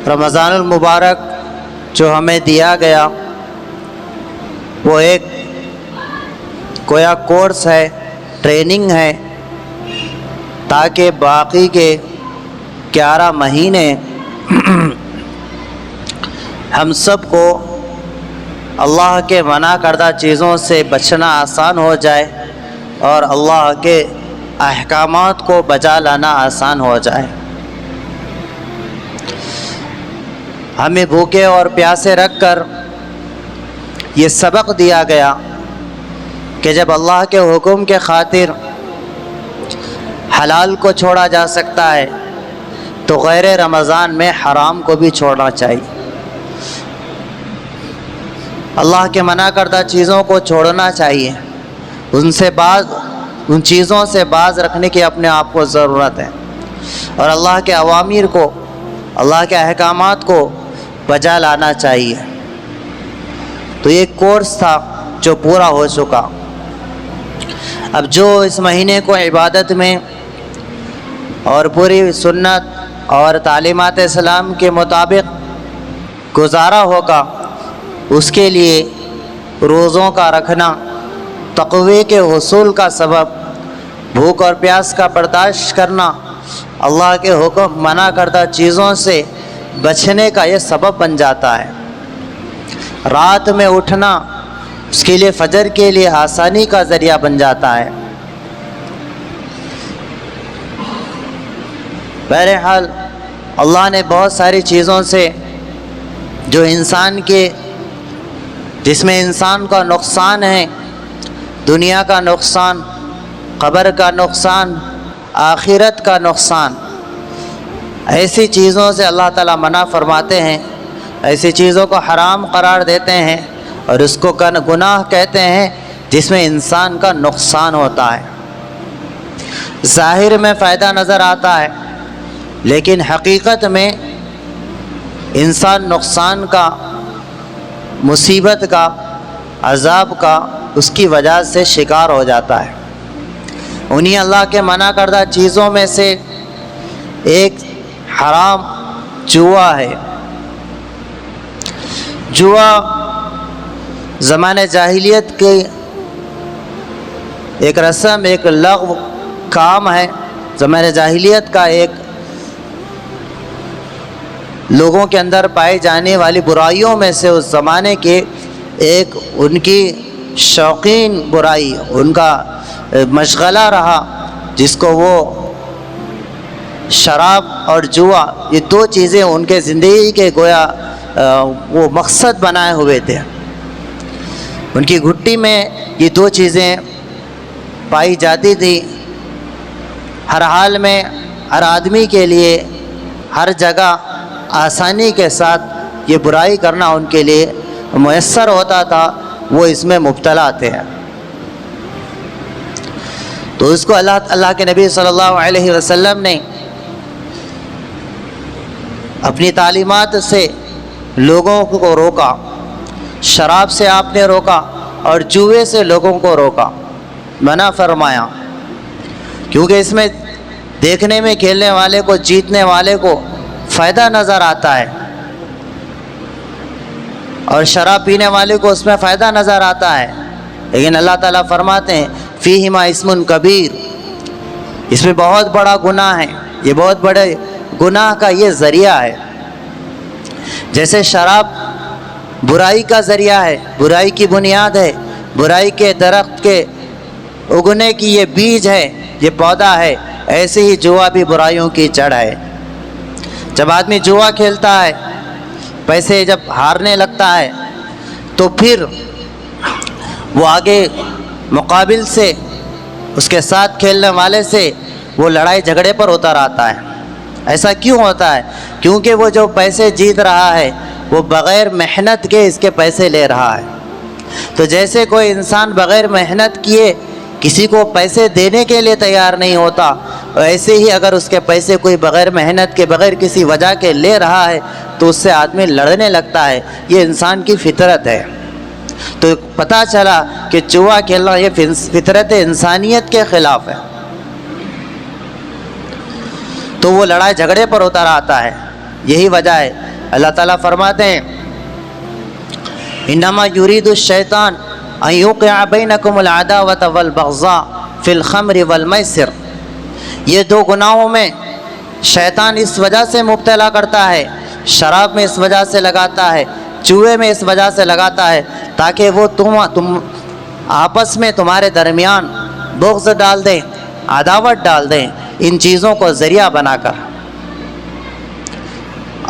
رمضان المبارک جو ہمیں دیا گیا وہ ایک گویا کورس ہے، ٹریننگ ہے، تاکہ باقی کے 11 مہینے ہم سب کو اللہ کے منع کردہ چیزوں سے بچنا آسان ہو جائے اور اللہ کے احکامات کو بجا لانا آسان ہو جائے۔ ہمیں بھوکے اور پیاسے رکھ کر یہ سبق دیا گیا کہ جب اللہ کے حکم کے خاطر حلال کو چھوڑا جا سکتا ہے تو غیر رمضان میں حرام کو بھی چھوڑنا چاہیے۔ اللہ کے منع کردہ چیزوں کو چھوڑنا چاہیے، ان چیزوں سے باز رکھنے کی اپنے آپ کو ضرورت ہے، اور اللہ کے اوامر کو، اللہ کے احکامات کو بجا لانا چاہیے۔ تو یہ کورس تھا جو پورا ہو چکا۔ اب جو اس مہینے کو عبادت میں اور پوری سنت اور تعلیمات اسلام کے مطابق گزارا ہوگا، اس کے لیے روزوں کا رکھنا تقوی کے حصول کا سبب، بھوک اور پیاس کا برداشت کرنا، اللہ کے حکم منع کردہ چیزوں سے بچنے کا یہ سبب بن جاتا ہے۔ رات میں اٹھنا اس کے لیے فجر کے لیے آسانی کا ذریعہ بن جاتا ہے۔ بہرحال اللہ نے بہت ساری چیزوں سے جو انسان کے، جس میں انسان کا نقصان ہے، دنیا کا نقصان، قبر کا نقصان، آخرت کا نقصان، ایسی چیزوں سے اللہ تعالیٰ منع فرماتے ہیں، ایسی چیزوں کو حرام قرار دیتے ہیں اور اس کو گناہ کہتے ہیں جس میں انسان کا نقصان ہوتا ہے۔ ظاہر میں فائدہ نظر آتا ہے، لیکن حقیقت میں انسان نقصان کا، مصیبت کا، عذاب کا اس کی وجہ سے شکار ہو جاتا ہے۔ انہی اللہ کے منع کردہ چیزوں میں سے ایک حرام جوا ہے۔ جوا زمانہ جاہلیت کی ایک رسم، ایک لغو کام ہے، زمانہ جاہلیت کا ایک لوگوں کے اندر پائی جانے والی برائیوں میں سے اس زمانے کے ایک ان کی شوقین برائی، ان کا مشغلہ رہا، جس کو وہ شراب اور جوا، یہ دو چیزیں ان کے زندگی کے گویا وہ مقصد بنائے ہوئے تھے۔ ان کی گھٹی میں یہ دو چیزیں پائی جاتی تھی۔ ہر حال میں ہر آدمی کے لیے ہر جگہ آسانی کے ساتھ یہ برائی کرنا ان کے لیے میسر ہوتا تھا، وہ اس میں مبتلا تھے۔ تو اس کو اللہ کے نبی صلی اللہ علیہ وسلم نے اپنی تعلیمات سے لوگوں کو روکا، شراب سے آپ نے روکا اور جوئے سے لوگوں کو روکا، منع فرمایا، کیونکہ اس میں دیکھنے میں کھیلنے والے کو، جیتنے والے کو فائدہ نظر آتا ہے، اور شراب پینے والے کو اس میں فائدہ نظر آتا ہے، لیکن اللہ تعالیٰ فرماتے ہیں فیہما اسم کبیر، اس میں بہت بڑا گناہ ہے، یہ بہت بڑے گناہ کا یہ ذریعہ ہے۔ جیسے شراب برائی کا ذریعہ ہے، برائی کی بنیاد ہے، برائی کے درخت کے اگنے کی یہ بیج ہے، یہ پودا ہے، ایسے ہی جوا بھی برائیوں کی جڑ ہے۔ جب آدمی جوا کھیلتا ہے، پیسے جب ہارنے لگتا ہے، تو پھر وہ آگے مقابل سے، اس کے ساتھ کھیلنے والے سے وہ لڑائی جھگڑے پر اتر آتا ہے۔ ایسا کیوں ہوتا ہے؟ کیونکہ وہ جو پیسے جیت رہا ہے وہ بغیر محنت کے اس کے پیسے لے رہا ہے۔ تو جیسے کوئی انسان بغیر محنت کیے کسی کو پیسے دینے کے لیے تیار نہیں ہوتا، ایسے ہی اگر اس کے پیسے کوئی بغیر محنت کے، بغیر کسی وجہ کے لے رہا ہے تو اس سے آدمی لڑنے لگتا ہے۔ یہ انسان کی فطرت ہے۔ تو پتہ چلا کہ جوا کھیلنا یہ فطرت انسانیت کے خلاف ہے، تو وہ لڑائی جھگڑے پر اتر آتا ہے۔ یہی وجہ ہے. اللہ تعالیٰ فرماتے ہیں انما یرید الشیطان ان یوقع بینکم العداوۃ والبغضاء فی الخمر والمیسر. یہ دو گناہوں میں شیطان اس وجہ سے مبتلا کرتا ہے، شراب میں اس وجہ سے لگاتا ہے، جوئے میں اس وجہ سے لگاتا ہے تاکہ وہ تم آپس میں تمہارے درمیان بغض ڈال دیں، عداوت ڈال دیں، ان چیزوں کو ذریعہ بنا کر.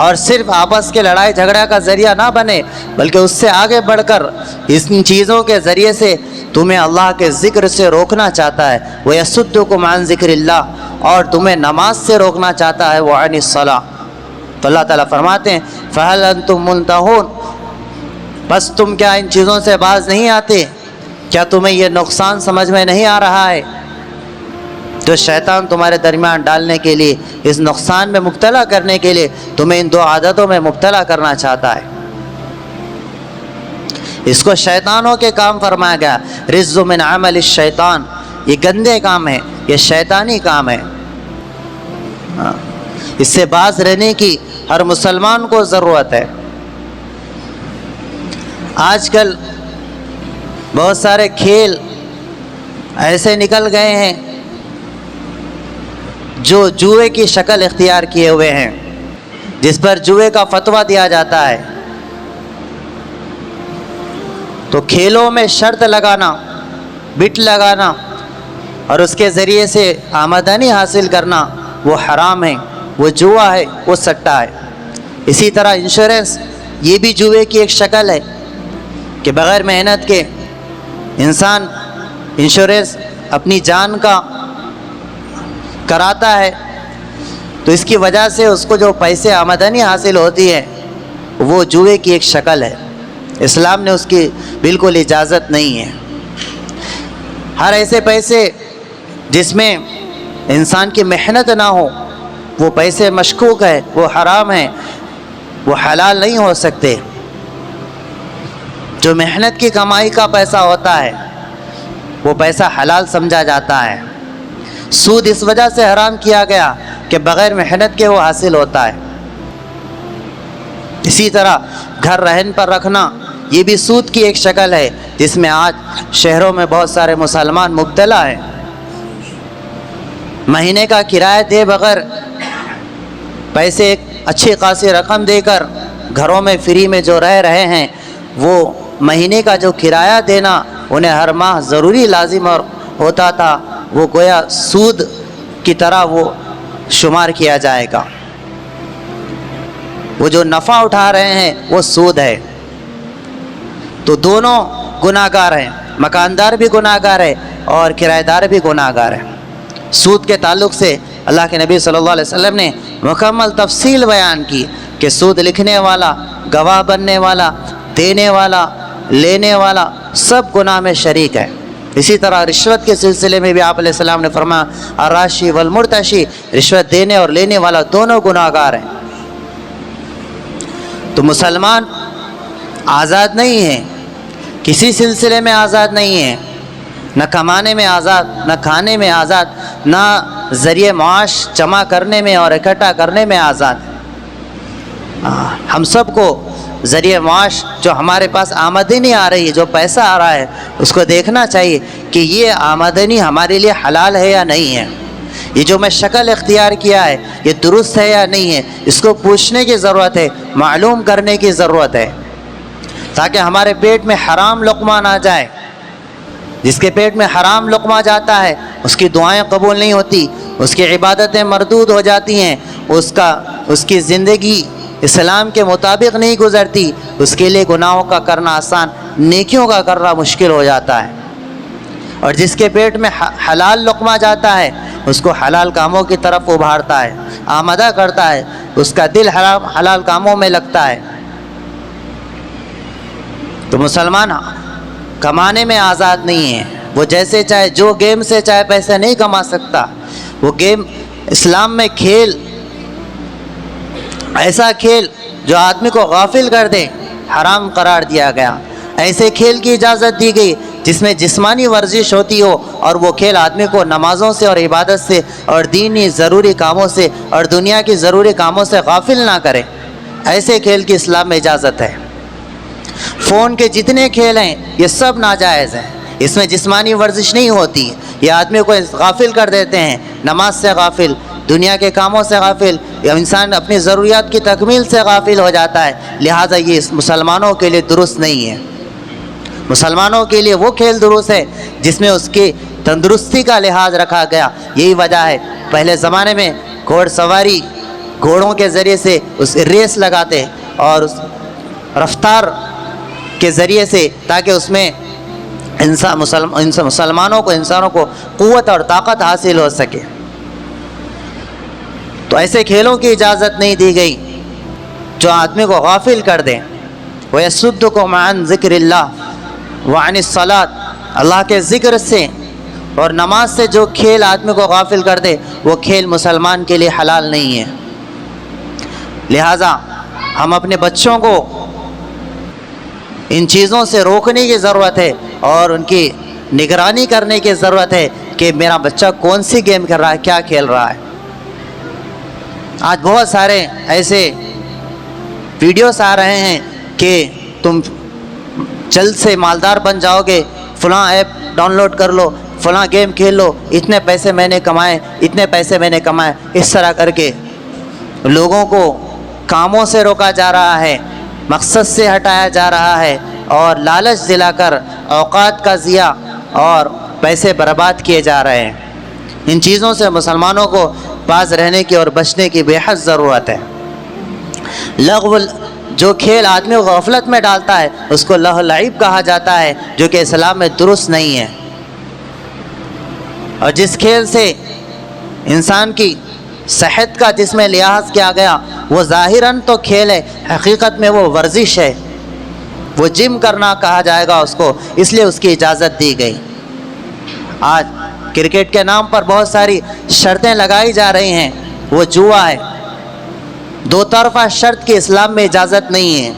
اور صرف آپس کے لڑائی جھگڑا کا ذریعہ نہ بنے بلکہ اس سے آگے بڑھ کر ان چیزوں کے ذریعے سے تمہیں اللہ کے ذکر سے روکنا چاہتا ہے. وَيَصُدُّكُمْ عَنْ ذِكْرِ اللَّهِ، اور تمہیں نماز سے روکنا چاہتا ہے. وَعَنِ الصَّلَاةِ، تو اللہ تعالیٰ فرماتے ہیں فَهَلْ أَنْتُمْ مُنْتَهُونَ، بس تم کیا ان چیزوں سے باز نہیں آتے؟ کیا تمہیں یہ نقصان سمجھ میں نہیں آ رہا ہے؟ تو شیطان تمہارے درمیان ڈالنے کے لیے، اس نقصان میں مبتلا کرنے کے لیے تمہیں ان دو عادتوں میں مبتلا کرنا چاہتا ہے. اس کو شیطانوں کے کام فرمایا گیا. رجز من عمل الشیطان، یہ گندے کام ہیں، یہ شیطانی کام ہے. اس سے باز رہنے کی ہر مسلمان کو ضرورت ہے. آج کل بہت سارے کھیل ایسے نکل گئے ہیں جو جوئے کی شکل اختیار کیے ہوئے ہیں، جس پر جوئے کا فتویٰ دیا جاتا ہے. تو کھیلوں میں شرط لگانا، بٹ لگانا اور اس کے ذریعے سے آمدنی حاصل کرنا وہ حرام ہے، وہ جوا ہے، وہ سٹا ہے. اسی طرح انشورنس، یہ بھی جوئے کی ایک شکل ہے کہ بغیر محنت کے انسان انشورنس اپنی جان کا کراتا ہے، تو اس کی وجہ سے اس کو جو پیسے آمدنی حاصل ہوتی ہے وہ جوئے کی ایک شکل ہے. اسلام نے اس کی بالکل اجازت نہیں ہے. ہر ایسے پیسے جس میں انسان کی محنت نہ ہو وہ پیسے مشکوک ہے، وہ حرام ہیں، وہ حلال نہیں ہو سکتے. جو محنت کی کمائی کا پیسہ ہوتا ہے وہ پیسہ حلال سمجھا جاتا ہے. سود اس وجہ سے حرام کیا گیا کہ بغیر محنت کے وہ حاصل ہوتا ہے. اسی طرح گھر رہن پر رکھنا، یہ بھی سود کی ایک شکل ہے جس میں آج شہروں میں بہت سارے مسلمان مبتلا ہیں. مہینے کا کرایہ دے بغیر پیسے ایک اچھی خاصی رقم دے کر گھروں میں فری میں جو رہ رہے ہیں، وہ مہینے کا جو کرایہ دینا انہیں ہر ماہ ضروری لازم اور ہوتا تھا، وہ گویا سود کی طرح وہ شمار کیا جائے گا. وہ جو نفع اٹھا رہے ہیں وہ سود ہے. تو دونوں گناہ گار ہیں، مکاندار بھی گناہ گار ہے اور کرایہ دار بھی گناہ گار ہے. سود کے تعلق سے اللہ کے نبی صلی اللہ علیہ وسلم نے مکمل تفصیل بیان کی کہ سود لکھنے والا، گواہ بننے والا، دینے والا، لینے والا سب گناہ میں شریک ہے. اسی طرح رشوت کے سلسلے میں بھی آپ علیہ السلام نے فرمایا الراشی والمرتشی، رشوت دینے اور لینے والا دونوں گناہ گار ہیں. تو مسلمان آزاد نہیں ہیں، کسی سلسلے میں آزاد نہیں ہیں، نہ کمانے میں آزاد، نہ کھانے میں آزاد، نہ ذریعہ معاش جمع کرنے میں اور اکٹھا کرنے میں آزاد. ہم سب کو ذریعہ معاش جو ہمارے پاس آمدنی آ رہی ہے، جو پیسہ آ رہا ہے، اس کو دیکھنا چاہیے کہ یہ آمدنی ہمارے لیے حلال ہے یا نہیں ہے. یہ جو میں شکل اختیار کیا ہے یہ درست ہے یا نہیں ہے، اس کو پوچھنے کی ضرورت ہے، معلوم کرنے کی ضرورت ہے، تاکہ ہمارے پیٹ میں حرام لقمہ نہ جائے. جس کے پیٹ میں حرام لقمہ جاتا ہے اس کی دعائیں قبول نہیں ہوتی، اس کی عبادتیں مردود ہو جاتی ہیں، اس کی زندگی اسلام کے مطابق نہیں گزرتی. اس کے لیے گناہوں کا کرنا آسان، نیکیوں کا کرنا مشکل ہو جاتا ہے. اور جس کے پیٹ میں حلال لقمہ جاتا ہے اس کو حلال کاموں کی طرف ابھارتا ہے، آمادہ کرتا ہے، اس کا دل حلال کاموں میں لگتا ہے. تو مسلمان کمانے میں آزاد نہیں ہے. وہ جیسے چاہے، جو گیم سے چاہے پیسے نہیں کما سکتا. وہ گیم اسلام میں کھیل، ایسا کھیل جو آدمی کو غافل کر دے، حرام قرار دیا گیا. ایسے کھیل کی اجازت دی گئی جس میں جسمانی ورزش ہوتی ہو اور وہ کھیل آدمی کو نمازوں سے اور عبادت سے اور دینی ضروری کاموں سے اور دنیا کی ضروری کاموں سے غافل نہ کرے، ایسے کھیل کی اسلام میں اجازت ہے۔ فون کے جتنے کھیل ہیں یہ سب ناجائز ہیں، اس میں جسمانی ورزش نہیں ہوتی، یہ آدمی کو غافل کر دیتے ہیں، نماز سے غافل، دنیا کے کاموں سے غافل، یا انسان اپنی ضروریات کی تکمیل سے غافل ہو جاتا ہے۔ لہٰذا یہ مسلمانوں کے لیے درست نہیں ہے۔ مسلمانوں کے لیے وہ کھیل درست ہے جس میں اس کی تندرستی کا لحاظ رکھا گیا۔ یہی وجہ ہے پہلے زمانے میں گھوڑ سواری، گھوڑوں کے ذریعے سے اس ریس لگاتے اور اس رفتار کے ذریعے سے، تاکہ اس میں انسانوں کو قوت اور طاقت حاصل ہو سکے۔ تو ایسے کھیلوں کی اجازت نہیں دی گئی جو آدمی کو غافل کر دیں۔ وَيَصُدُّكُمْ عَنْ ذِكْرِ اللَّهِ وَعَنِ الصَّلَاةِ، اللہ کے ذکر سے اور نماز سے جو کھیل آدمی کو غافل کر دے، وہ کھیل مسلمان کے لیے حلال نہیں ہے۔ لہٰذا ہم اپنے بچوں کو ان چیزوں سے روکنے کی ضرورت ہے اور ان کی نگرانی کرنے کی ضرورت ہے کہ میرا بچہ کون سی گیم کر رہا ہے، کیا کھیل رہا ہے۔ آج بہت سارے ایسے ویڈیوز آ رہے ہیں کہ تم جلد سے مالدار بن جاؤ گے، فلاں ایپ ڈاؤن لوڈ کر لو، فلاں گیم کھیل لو، اتنے پیسے میں نے کمائے، اتنے پیسے میں نے کمائے۔ اس طرح کر کے لوگوں کو کاموں سے روکا جا رہا ہے، مقصد سے ہٹایا جا رہا ہے اور لالچ دلا کر اوقات کا ضیاع اور پیسے برباد کیے جا رہے ہیں۔ ان چیزوں سے مسلمانوں کو باز رہنے کی اور بچنے کی بے حد ضرورت ہے۔ لغو جو کھیل آدمی کو غفلت میں ڈالتا ہے اس کو لہو لعب کہا جاتا ہے، جو کہ اسلام میں درست نہیں ہے۔ اور جس کھیل سے انسان کی صحت کا جس میں لحاظ کیا گیا وہ ظاہراً تو کھیل ہے، حقیقت میں وہ ورزش ہے، وہ جم کرنا کہا جائے گا اس کو، اس لیے اس کی اجازت دی گئی۔ آج کرکٹ کے نام پر بہت ساری شرطیں لگائی جا رہی ہیں، وہ جوا ہے۔ دو طرفہ شرط کی اسلام میں اجازت نہیں ہے۔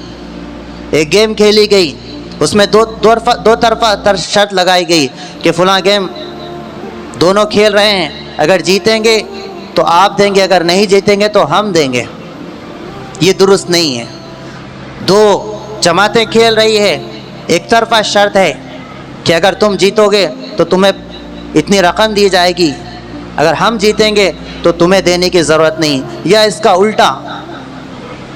ایک گیم کھیلی گئی، اس میں دو طرفہ شرط لگائی گئی کہ فلاں گیم دونوں کھیل رہے ہیں، اگر جیتیں گے تو آپ دیں گے، اگر نہیں جیتیں گے تو ہم دیں گے۔ یہ درست نہیں ہے۔ دو جماعتیں کھیل رہی ہے، ایک طرفہ شرط ہے کہ اگر تم جیتو گے تو تمہیں اتنی رقم دی جائے گی، اگر ہم جیتیں گے تو تمہیں دینے کی ضرورت نہیں، یا اس کا الٹا۔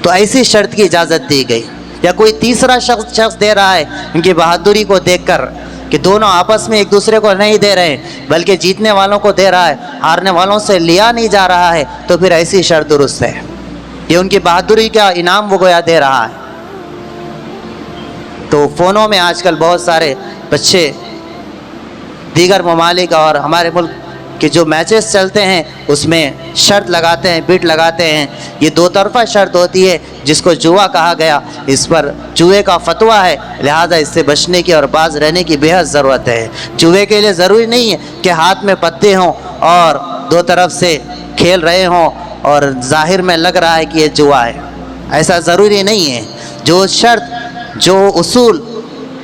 تو ایسی شرط کی اجازت دی گئی۔ یا کوئی تیسرا شخص دے رہا ہے ان کی بہادری کو دیکھ کر کہ دونوں آپس میں ایک دوسرے کو نہیں دے رہے بلکہ جیتنے والوں کو دے رہا ہے، ہارنے والوں سے لیا نہیں جا رہا ہے، تو پھر ایسی شرط درست ہے۔ یہ ان کی بہادری کا انعام وہ گویا دے رہا ہے۔ تو فونوں میں آج کل بہت سارے بچے دیگر ممالک اور ہمارے ملک کے جو میچز چلتے ہیں اس میں شرط لگاتے ہیں، بٹ لگاتے ہیں۔ یہ دو طرفہ شرط ہوتی ہے جس کو جوا کہا گیا، اس پر جوئے کا فتویٰ ہے، لہذا اس سے بچنے کی اور باز رہنے کی بے حد ضرورت ہے۔ جوئے کے لیے ضروری نہیں ہے کہ ہاتھ میں پتے ہوں اور دو طرف سے کھیل رہے ہوں اور ظاہر میں لگ رہا ہے کہ یہ جوا ہے، ایسا ضروری نہیں ہے۔ جو شرط، جو اصول،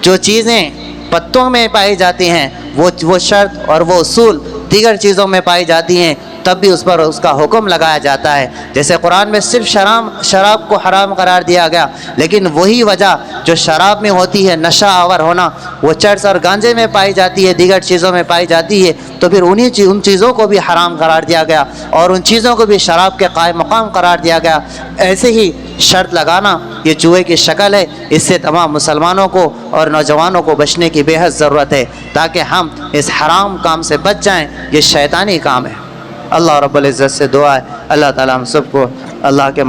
جو چیزیں پتوں میں پائی جاتی ہیں وہ شرط اور وہ اصول دیگر چیزوں میں پائی جاتی ہیں، تب بھی اس پر اس کا حکم لگایا جاتا ہے۔ جیسے قرآن میں صرف شراب کو حرام قرار دیا گیا، لیکن وہی وجہ جو شراب میں ہوتی ہے، نشہ آور ہونا، وہ چرس اور گانجے میں پائی جاتی ہے، دیگر چیزوں میں پائی جاتی ہے، تو پھر ان چیزوں کو بھی حرام قرار دیا گیا اور ان چیزوں کو بھی شراب کے قائم مقام قرار دیا گیا۔ ایسے ہی شرط لگانا یہ جوئے کی شکل ہے، اس سے تمام مسلمانوں کو اور نوجوانوں کو بچنے کی بے حد ضرورت ہے تاکہ ہم اس حرام کام سے بچ جائیں۔ یہ شیطانی کام ہے۔ اللہ رب العزت سے دعا ہے اللہ تعالیٰ ہم سب کو اللہ کے